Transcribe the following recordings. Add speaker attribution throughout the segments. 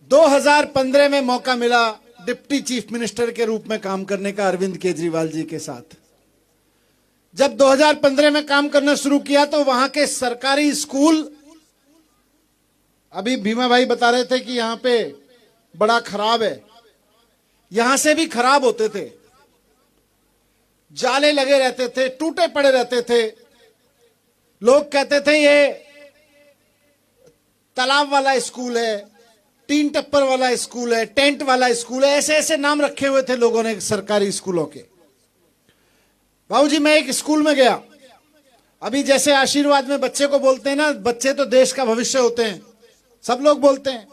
Speaker 1: 2015 में मौका मिला डिप्टी चीफ मिनिस्टर के रूप में काम करने का अरविंद केजरीवाल जी के साथ। जब 2015 में काम करना शुरू किया तो वहां के सरकारी स्कूल, अभी भीमा भाई बता रहे थे कि यहां पे बड़ा खराब है, यहां से भी खराब होते थे, जाले लगे रहते थे, टूटे पड़े रहते थे। लोग कहते थे ये तालाब वाला स्कूल है, टीन टप्पर वाला स्कूल है, टेंट वाला स्कूल है, ऐसे ऐसे नाम रखे हुए थे लोगों ने सरकारी स्कूलों के। बाबूजी मैं एक स्कूल में गया, अभी जैसे आशीर्वाद में बच्चे को बोलते हैं ना, बच्चे तो देश का भविष्य होते हैं, सब लोग बोलते हैं।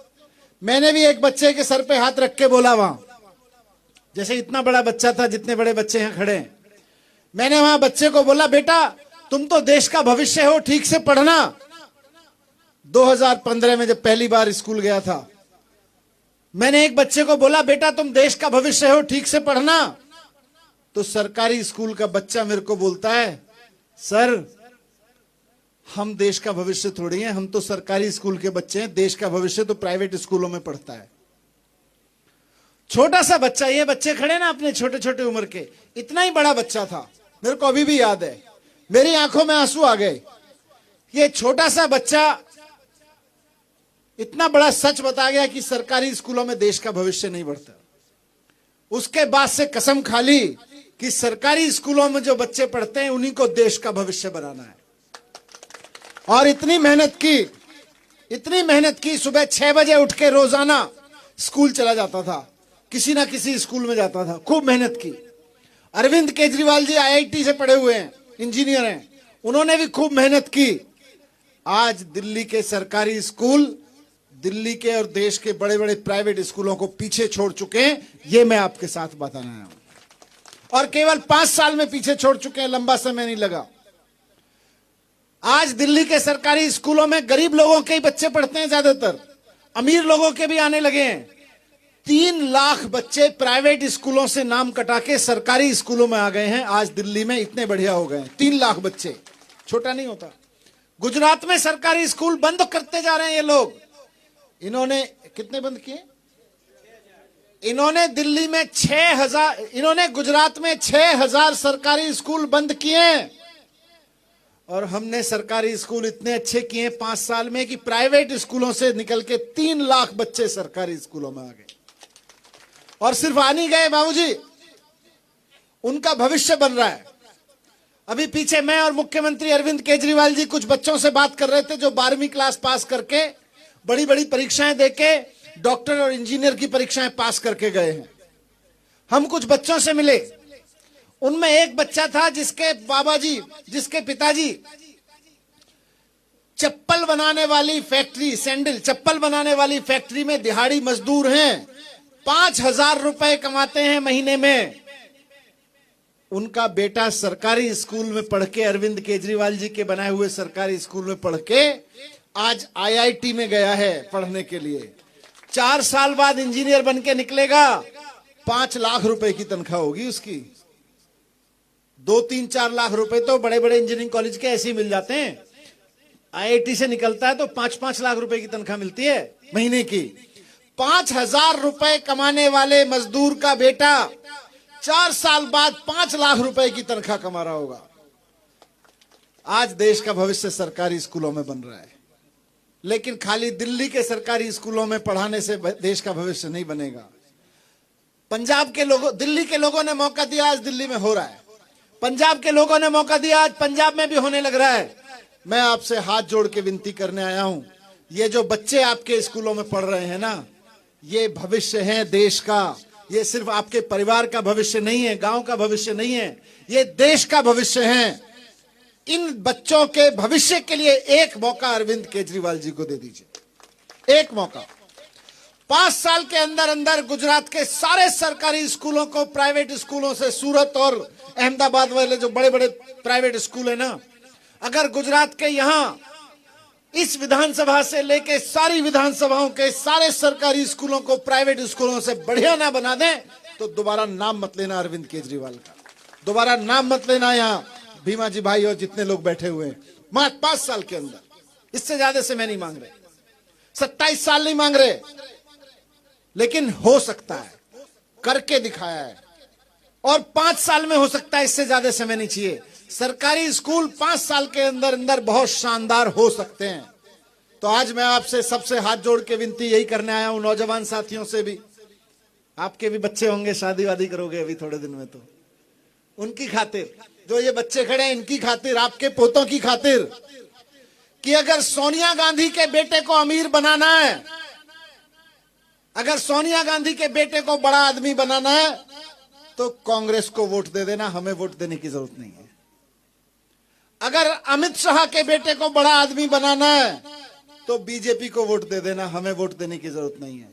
Speaker 1: मैंने भी एक बच्चे के सर पे हाथ रख के बोला वहां, जैसे इतना बड़ा बच्चा था जितने बड़े बच्चे यहां खड़े हैं, मैंने वहां बच्चे को बोला बेटा तुम तो देश का भविष्य हो, ठीक से पढ़ना। 2015 में जब पहली बार स्कूल गया था, मैंने एक बच्चे को बोला बेटा तुम देश का भविष्य हो, ठीक से पढ़ना। तो सरकारी स्कूल का बच्चा मेरे को बोलता है सर हम देश का भविष्य थोड़ी हैं, हम तो सरकारी स्कूल के बच्चे हैं, देश का भविष्य तो प्राइवेट स्कूलों में पढ़ता है। छोटा सा बच्चा, ये बच्चे खड़े ना अपने छोटे छोटे उम्र के, इतना ही बड़ा बच्चा था, मेरे को अभी भी याद है, मेरी आंखों में आंसू आ गए। ये छोटा सा बच्चा इतना बड़ा सच बता गया कि सरकारी स्कूलों में देश का भविष्य नहीं बढ़ता। उसके बाद से कसम खा ली कि सरकारी स्कूलों में जो बच्चे पढ़ते हैं उन्हीं को देश का भविष्य बनाना है। और इतनी मेहनत की, सुबह 6 बजे उठ के रोजाना स्कूल चला जाता था, किसी ना किसी स्कूल में जाता था, खूब मेहनत की। अरविंद केजरीवाल जी IIT से पढ़े हुए हैं, इंजीनियर हैं, उन्होंने भी खूब मेहनत की। आज दिल्ली के सरकारी स्कूल दिल्ली के और देश के बड़े बड़े प्राइवेट स्कूलों को पीछे छोड़ चुके हैं, ये मैं आपके साथ बताना है। और केवल 5 साल में पीछे छोड़ चुके हैं, लंबा समय नहीं लगा। आज दिल्ली के सरकारी स्कूलों में गरीब लोगों के ही बच्चे पढ़ते हैं, ज्यादातर अमीर लोगों के भी आने लगे हैं। 3 लाख बच्चे प्राइवेट स्कूलों से नाम कटा के सरकारी स्कूलों में आ गए हैं। आज दिल्ली में इतने बढ़िया हो गए हैं, 3 लाख बच्चे, छोटा नहीं होता। गुजरात में सरकारी स्कूल बंद करते जा रहे हैं ये लोग। इन्होंने कितने बंद किए? इन्होंने दिल्ली में 6000, इन्होंने गुजरात में 6000 सरकारी स्कूल बंद किए। और हमने सरकारी स्कूल इतने अच्छे किए 5 साल में कि प्राइवेट स्कूलों से निकल के 3 लाख बच्चे सरकारी स्कूलों में आ गए। और सिर्फ आ नहीं गए बाबूजी, उनका भविष्य बन रहा है। अभी पीछे मैं और मुख्यमंत्री अरविंद केजरीवाल जी कुछ बच्चों से बात कर रहे थे जो 12वीं क्लास पास करके बड़ी बड़ी परीक्षाएं देके डॉक्टर और इंजीनियर की परीक्षाएं पास करके गए हैं। हम कुछ बच्चों से मिले, उनमें एक बच्चा था जिसके पिताजी चप्पल बनाने वाली फैक्ट्री, सैंडल चप्पल बनाने वाली फैक्ट्री में दिहाड़ी मजदूर हैं, 5000 रुपए कमाते हैं महीने में। उनका बेटा सरकारी स्कूल में पढ़ के, अरविंद केजरीवाल जी के बनाए हुए सरकारी स्कूल में पढ़ के आज IIT में गया है पढ़ने के लिए। 4 साल बाद इंजीनियर बन के निकलेगा, 5 लाख रुपए की तनख्वाह होगी उसकी। 2-3-4 लाख रुपए तो बड़े बड़े इंजीनियरिंग कॉलेज के ऐसे ही मिल जाते हैं। IIT से निकलता है तो 5-5 लाख रुपए की तनख्वाह मिलती है महीने की। 5000 रुपए कमाने वाले मजदूर का बेटा 4 साल बाद 5 लाख रुपए की तनख्वाह कमा रहा होगा। आज देश का भविष्य सरकारी स्कूलों में बन रहा है। लेकिन खाली दिल्ली के सरकारी स्कूलों में पढ़ाने से देश का भविष्य नहीं बनेगा। पंजाब के लोगों, दिल्ली के लोगों ने मौका दिया, आज दिल्ली में हो रहा है। पंजाब के लोगों ने मौका दिया, आज पंजाब में भी होने लग रहा है। मैं आपसे हाथ जोड़ के विनती करने आया हूं, ये जो बच्चे आपके स्कूलों में पढ़ रहे हैं ना, ये भविष्य है देश का। ये सिर्फ आपके परिवार का भविष्य नहीं है, गांव का भविष्य नहीं है, ये देश का भविष्य है। इन बच्चों के भविष्य के लिए एक मौका अरविंद केजरीवाल जी को दे दीजिए, एक मौका। 5 साल के अंदर अंदर गुजरात के सारे सरकारी स्कूलों को प्राइवेट स्कूलों से, सूरत और अहमदाबाद वाले जो बड़े बड़े प्राइवेट स्कूल है ना, अगर गुजरात के यहां इस विधानसभा से लेके सारी विधानसभाओं के सारे सरकारी स्कूलों को प्राइवेट स्कूलों से बढ़िया ना बना दें तो दोबारा नाम मत लेना अरविंद केजरीवाल का, दोबारा नाम मत लेना। यहाँ भीमा जी भाई और जितने लोग बैठे हुए हैं, 5 साल के अंदर, इससे ज्यादा से मैं नहीं मांग रहे, 27 साल नहीं मांग रहे, लेकिन हो सकता है, करके दिखाया है। और 5 साल में हो सकता है, इससे ज्यादा समय नहीं चाहिए। सरकारी स्कूल 5 साल के अंदर अंदर बहुत शानदार हो सकते हैं। तो आज मैं आपसे सबसे हाथ जोड़ के विनती यही करने आया हूं, नौजवान साथियों से भी, आपके भी बच्चे होंगे, शादी वादी करोगे अभी थोड़े दिन में, तो उनकी खातिर, जो ये बच्चे खड़े हैं इनकी खातिर, आपके पोतों की खातिर, कि अगर सोनिया गांधी के बेटे को अमीर बनाना है, अगर सोनिया गांधी के बेटे को बड़ा आदमी बनाना है, तो कांग्रेस को वोट दे देना, हमें वोट देने की जरूरत नहीं है। अगर अमित शाह के बेटे को बड़ा आदमी बनाना है, तो बीजेपी को वोट दे देना, हमें वोट देने की जरूरत नहीं है।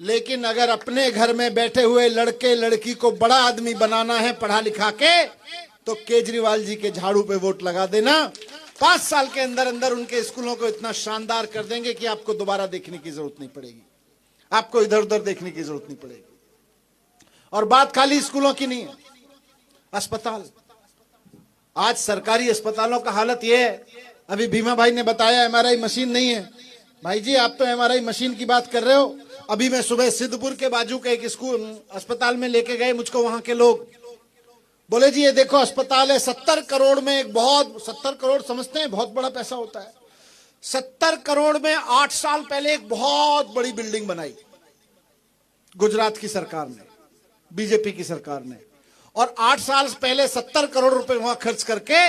Speaker 1: लेकिन अगर अपने घर में बैठे हुए लड़के लड़की को बड़ा आदमी बनाना है पढ़ा लिखा के, तो केजरीवाल जी के झाड़ू पे वोट लगा देना। 5 साल के अंदर अंदर उनके स्कूलों को इतना शानदार कर देंगे कि आपको दोबारा देखने की जरूरत नहीं पड़ेगी, आपको इधर उधर देखने की जरूरत नहीं पड़ेगी। और बात खाली स्कूलों की नहीं है, अस्पताल, आज सरकारी अस्पतालों का हालत यह है, अभी भीमा भाई ने बताया एमआरआई मशीन नहीं है। भाई जी आप तो एमआरआई मशीन की बात कर रहे हो, अभी मैं सुबह सिद्धपुर के बाजू के एक स्कूल अस्पताल में लेके गए मुझको, वहां के लोग बोले जी ये देखो अस्पताल है, 70 करोड़ में एक बहुत, 70 करोड़ समझते हैं बहुत बड़ा पैसा होता है, 70 करोड़ में 8 साल पहले एक बहुत बड़ी बिल्डिंग बनाई गुजरात की सरकार ने, बीजेपी की सरकार ने, और 8 साल पहले 70 करोड़ रुपए वहां खर्च करके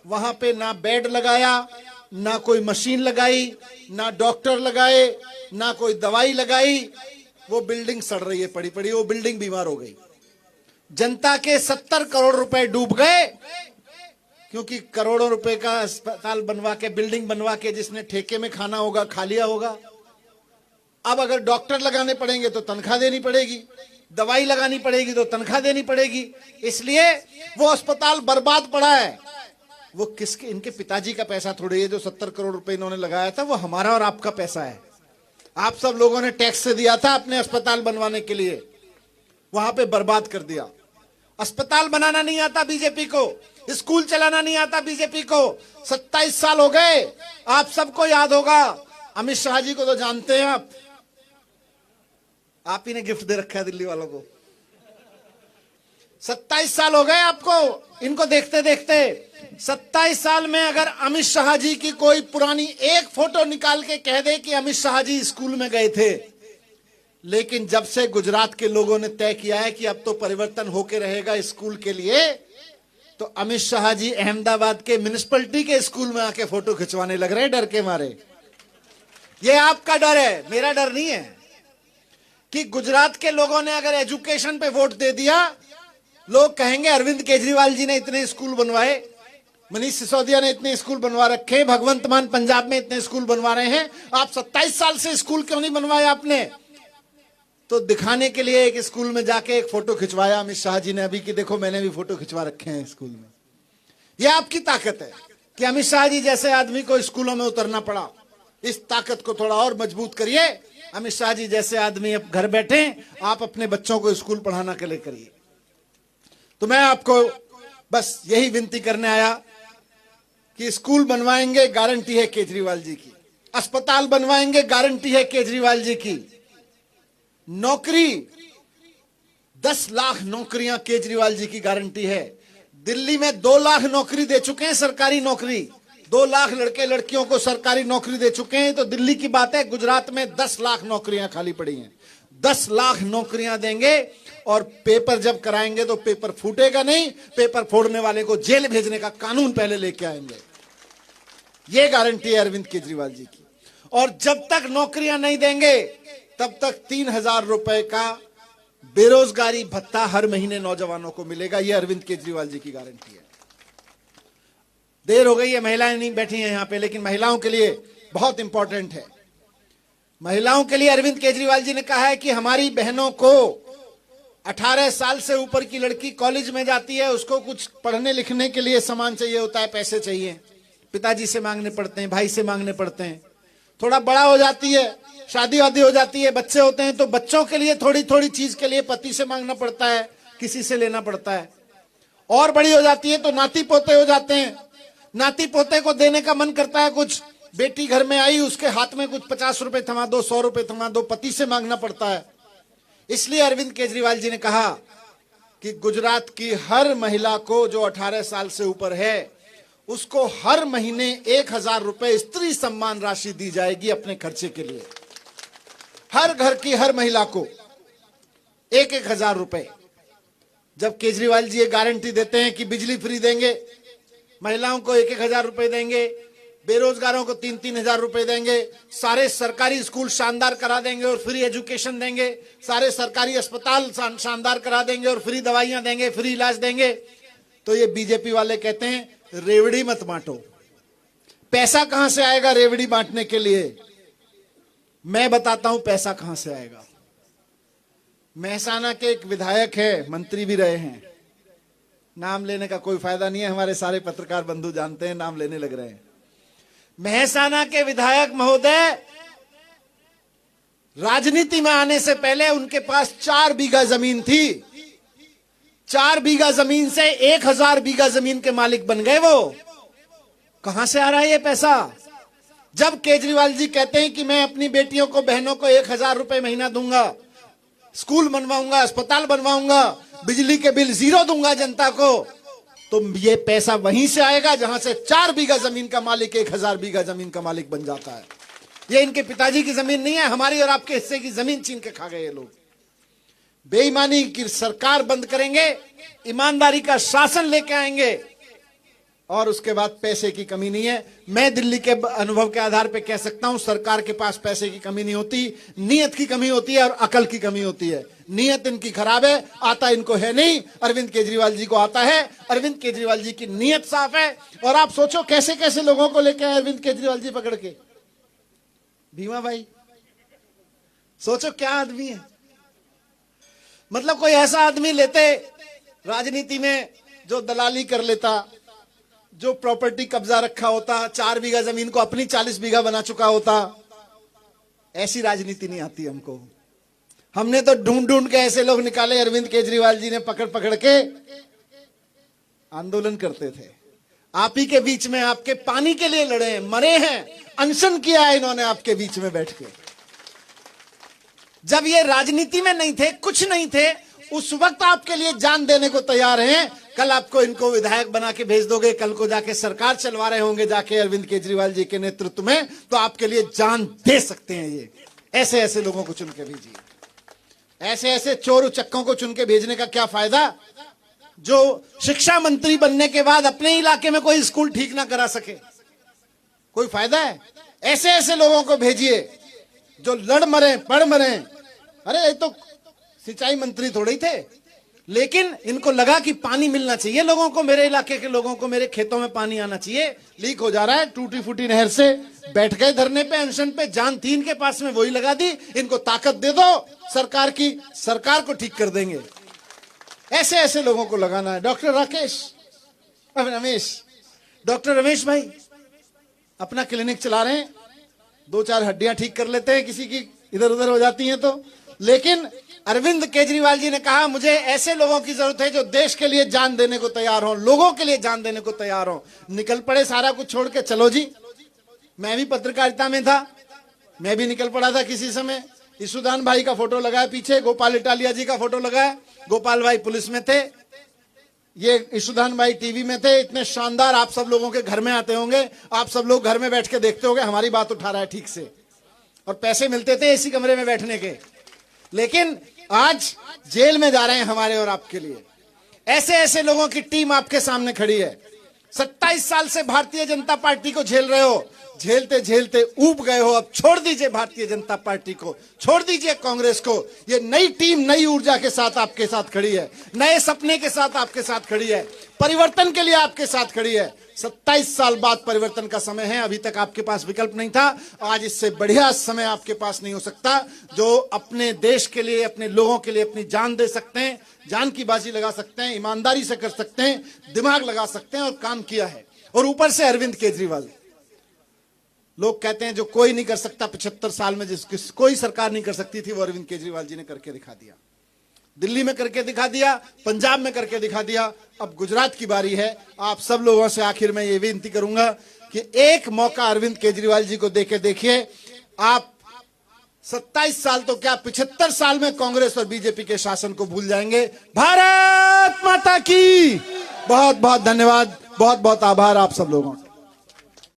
Speaker 1: वहां पे ना बेड लगाया, ना कोई मशीन लगाई, ना डॉक्टर लगाए, ना कोई दवाई लगाई, वो बिल्डिंग सड़ रही है पड़ी पड़ी, वो बिल्डिंग बीमार हो गई। जनता के 70 करोड़ रुपए डूब गए, क्योंकि करोड़ों रुपए का अस्पताल बनवा के, बिल्डिंग बनवा के जिसने ठेके में खाना होगा खा लिया होगा। अब अगर डॉक्टर लगाने पड़ेंगे तो तनख्वाह देनी पड़ेगी, दवाई लगानी पड़ेगी तो तनख्वाह देनी पड़ेगी, इसलिए वो अस्पताल बर्बाद पड़ा है। वो किसके, इनके पिताजी का पैसा थोड़ी है, जो 70 करोड़ रुपए इन्होंने लगाया था वो हमारा और आपका पैसा है। आप सब लोगों ने टैक्स से दिया था अपने अस्पताल बनवाने के लिए, वहां पे बर्बाद कर दिया। अस्पताल बनाना नहीं आता बीजेपी को, स्कूल चलाना नहीं आता बीजेपी को। 27 साल हो गए, आप सबको याद होगा, अमित शाह जी को तो जानते हैं आप ही ने गिफ्ट दे रखा है दिल्ली वालों को। 27 साल हो गए आपको इनको देखते देखते। 27 साल में अगर अमित शाह जी की कोई पुरानी एक फोटो निकाल के कह दे कि अमित शाह जी स्कूल में गए थे, लेकिन जब से गुजरात के लोगों ने तय किया है कि अब तो परिवर्तन होके रहेगा स्कूल के लिए, तो अमित शाह जी अहमदाबाद के म्युनिसिपैलिटी के स्कूल में आके फोटो खिंचवाने लग रहे हैं डर के मारे। ये आपका डर है, मेरा डर नहीं है। कि गुजरात के लोगों ने अगर एजुकेशन पे वोट दे दिया, लोग कहेंगे अरविंद केजरीवाल जी ने इतने स्कूल बनवाए, मनीष सिसोदिया ने इतने स्कूल बनवा रखे, भगवंत मान पंजाब में इतने स्कूल बनवा रहे हैं, आप 27 साल से स्कूल क्यों नहीं बनवाए आपने? तो दिखाने के लिए एक स्कूल में जाके एक फोटो खिंचवाया अमित शाह जी ने अभी, कि देखो मैंने भी फोटो खिंचवा रखे हैं स्कूल में। यह आपकी ताकत है कि अमित शाह जी जैसे आदमी को स्कूलों में उतरना पड़ा। इस ताकत को थोड़ा और मजबूत करिए। अमित शाह जी जैसे आदमी अब घर बैठे, आप अपने बच्चों को स्कूल पढ़ाना के लिए करिए। तो मैं आपको बस यही विनती करने आया कि स्कूल बनवाएंगे, गारंटी है केजरीवाल जी की। अस्पताल बनवाएंगे, गारंटी है केजरीवाल जी की। नौकरी 10 लाख नौकरियां केजरीवाल जी की गारंटी है। दिल्ली में 2 लाख नौकरी दे चुके हैं, सरकारी नौकरी 2 लाख लड़के लड़कियों को सरकारी नौकरी दे चुके हैं। तो दिल्ली की बात है, गुजरात में 10 लाख नौकरियां खाली पड़ी हैं। 10 लाख नौकरियां देंगे और पेपर जब कराएंगे तो पेपर फूटेगा नहीं, पेपर फोड़ने वाले को जेल भेजने का कानून पहले लेके आएंगे। यह गारंटी है अरविंद केजरीवाल जी की। और जब तक नौकरियां नहीं देंगे तब तक 3000 रुपए का बेरोजगारी भत्ता हर महीने नौजवानों को मिलेगा। यह अरविंद केजरीवाल जी की गारंटी है। देर हो गई है, महिलाएं नहीं बैठी हैं यहां पे, लेकिन महिलाओं के लिए बहुत इंपॉर्टेंट है। महिलाओं के लिए अरविंद केजरीवाल जी ने कहा है कि हमारी बहनों को 18 साल से ऊपर की लड़की कॉलेज में जाती है, उसको कुछ पढ़ने लिखने के लिए सामान चाहिए होता है, पैसे चाहिए, पिताजी से मांगने पड़ते हैं, भाई से मांगने पड़ते हैं। थोड़ा बड़ा हो जाती है, शादी वादी हो जाती है, बच्चे होते हैं, तो बच्चों के लिए थोड़ी थोड़ी चीज के लिए पति से मांगना पड़ता है, किसी से लेना पड़ता है। और बड़ी हो जाती है तो नाती पोते हो जाते हैं, नाती पोते को देने का मन करता है कुछ, बेटी घर में आई, उसके हाथ में कुछ 50 रुपए थमा दो, 100 रुपए थमा दो, पति से मांगना पड़ता है। इसलिए अरविंद केजरीवाल जी ने कहा कि गुजरात की हर महिला को जो 18 साल से ऊपर है उसको हर महीने 1000 रुपए स्त्री सम्मान राशि दी जाएगी अपने खर्चे के लिए। हर घर की हर महिला को 1000 रुपए। जब केजरीवाल जी ये गारंटी देते हैं कि बिजली फ्री देंगे, महिलाओं को 1000 रुपए देंगे, बेरोजगारों को 3-3000 रुपए देंगे, सारे सरकारी स्कूल शानदार करा देंगे और फ्री एजुकेशन देंगे, सारे सरकारी अस्पताल शानदार करा देंगे और फ्री दवाइयां देंगे, फ्री इलाज देंगे, तो ये बीजेपी वाले कहते हैं रेवड़ी मत बांटो। पैसा कहां से आएगा रेवड़ी बांटने के लिए? मैं बताता हूं पैसा कहां से आएगा। मेहसाना के एक विधायक है, मंत्री भी रहे हैं, नाम लेने का कोई फायदा नहीं है, हमारे सारे पत्रकार बंधु जानते हैं, नाम लेने लग रहे हैं। मेहसाना के विधायक महोदय राजनीति में आने से पहले उनके पास 4 बीघा जमीन थी। 4 बीघा जमीन से 1000 बीघा जमीन के मालिक बन गए। वो कहां से आ रहा है ये पैसा? जब केजरीवाल जी कहते हैं कि मैं अपनी बेटियों को, बहनों को 1000 रुपए महीना दूंगा, स्कूल बनवाऊंगा, अस्पताल बनवाऊंगा, बिजली के बिल 0 दूंगा जनता को, तो ये पैसा वहीं से आएगा जहां से 4 बीघा जमीन का मालिक 1000 बीघा जमीन का मालिक बन जाता है। ये इनके पिताजी की जमीन नहीं है, हमारी और आपके हिस्से की जमीन छीन के खा गए ये लोग। बेईमानी की सरकार बंद करेंगे, ईमानदारी का शासन लेके आएंगे और उसके बाद पैसे की कमी नहीं है। मैं दिल्ली के अनुभव के आधार पे कह सकता हूं, सरकार के पास पैसे की कमी नहीं होती, नीयत की कमी होती है और अकल की कमी होती है। नीयत इनकी खराब है, आता इनको है नहीं, अरविंद केजरीवाल जी को आता है। अरविंद केजरीवाल जी की नीयत साफ है। और आप सोचो कैसे कैसे लोगों को लेके आए अरविंद केजरीवाल जी पकड़ के। भीमा भाई, सोचो क्या आदमी है। मतलब कोई ऐसा आदमी लेते राजनीति में जो दलाली कर लेता, जो प्रॉपर्टी कब्जा रखा होता, 4 बीघा जमीन को अपनी 40 बीघा बना चुका होता। ऐसी राजनीति नहीं आती हमको। हमने तो ढूंढ ढूंढ के ऐसे लोग निकाले, अरविंद केजरीवाल जी ने पकड़ पकड़ के आंदोलन करते थे। आप ही के बीच में आपके पानी के लिए लड़े हैं, मरे हैं, अनशन किया है इन्होंने आपके बीच में बैठ के। जब ये राजनीति में नहीं थे, कुछ नहीं थे, उस वक्त आपके लिए जान देने को तैयार हैं। कल आपको इनको विधायक बना के भेज दोगे, कल को जाके सरकार चलवा रहे होंगे जाके अरविंद केजरीवाल जी के नेतृत्व में, तो आपके लिए जान दे सकते हैं। ये ऐसे ऐसे लोगों को चुन के भेजिए। ऐसे ऐसे चोर उचक्कों को चुन के भेजने का क्या फायदा, जो शिक्षा मंत्री बनने के बाद अपने इलाके में कोई स्कूल ठीक ना करा सके? कोई फायदा है? ऐसे ऐसे लोगों को भेजिए जो लड़ मरे, पढ़ मरे। अरे ये तो सिंचाई मंत्री थोड़े ही थे, लेकिन इनको लगा कि पानी मिलना चाहिए लोगों को, मेरे इलाके के लोगों को, मेरे खेतों में पानी आना चाहिए। लीक हो जा रहा है टूटी फूटी नहर से, बैठ गए धरने पे, अनशन पे, जान थी इनके पास में, वही लगा दी। इनको ताकत दे दो सरकार की, सरकार को ठीक कर देंगे। ऐसे ऐसे लोगों को लगाना है। डॉक्टर रमेश भाई अपना क्लिनिक चला रहे हैं, 2-4 हड्डियां ठीक कर लेते हैं, किसी की इधर उधर हो जाती हैं तो। लेकिन अरविंद केजरीवाल जी ने कहा मुझे ऐसे लोगों की जरूरत है जो देश के लिए जान देने को तैयार हो, लोगों के लिए जान देने को तैयार हो। निकल पड़े सारा कुछ छोड़ के, चलो जी। मैं भी पत्रकारिता में था, मैं भी निकल पड़ा था किसी समय। ईशुदान भाई का फोटो लगाया पीछे, गोपाल इटालिया जी का फोटो लगाया। गोपाल भाई पुलिस में थे, ये ईशुदान भाई टीवी में थे। इतने शानदार, आप सब लोगों के घर में आते होंगे, आप सब लोग घर में बैठ के देखते होंगे हमारी बात उठा रहा है ठीक से, और पैसे मिलते थे इसी कमरे में बैठने के। लेकिन आज जेल में जा रहे हैं हमारे और आपके लिए। ऐसे ऐसे लोगों की टीम आपके सामने खड़ी है। 27 साल से भारतीय जनता पार्टी को झेल रहे हो, झेलते झेलते ऊब गए हो। अब छोड़ दीजिए भारतीय जनता पार्टी को, छोड़ दीजिए कांग्रेस को। ये नई टीम नई ऊर्जा के साथ आपके साथ खड़ी है, नए सपने के साथ आपके साथ खड़ी है, परिवर्तन के लिए आपके साथ खड़ी है। 27 साल बाद परिवर्तन का समय है। अभी तक आपके पास विकल्प नहीं था, आज इससे बढ़िया समय आपके पास नहीं हो सकता, जो अपने देश के लिए, अपने लोगों के लिए अपनी जान दे सकते हैं, जान की बाजी लगा सकते हैं, ईमानदारी से कर सकते हैं, दिमाग लगा सकते हैं, और काम किया है। और ऊपर से अरविंद केजरीवाल। लोग कहते हैं जो कोई नहीं कर सकता 75 साल में, जिस कोई सरकार नहीं कर सकती थी, वो अरविंद केजरीवाल जी ने करके दिखा दिया। दिल्ली में करके दिखा दिया, पंजाब में करके दिखा दिया, अब गुजरात की बारी है। आप सब लोगों से आखिर में ये विनती करूंगा कि एक मौका अरविंद केजरीवाल जी को देके देखिए, आप 27 साल तो क्या 75 साल में कांग्रेस और बीजेपी के शासन को भूल जाएंगे। भारत माता की बहुत बहुत धन्यवाद, बहुत बहुत आभार आप सब लोगों का।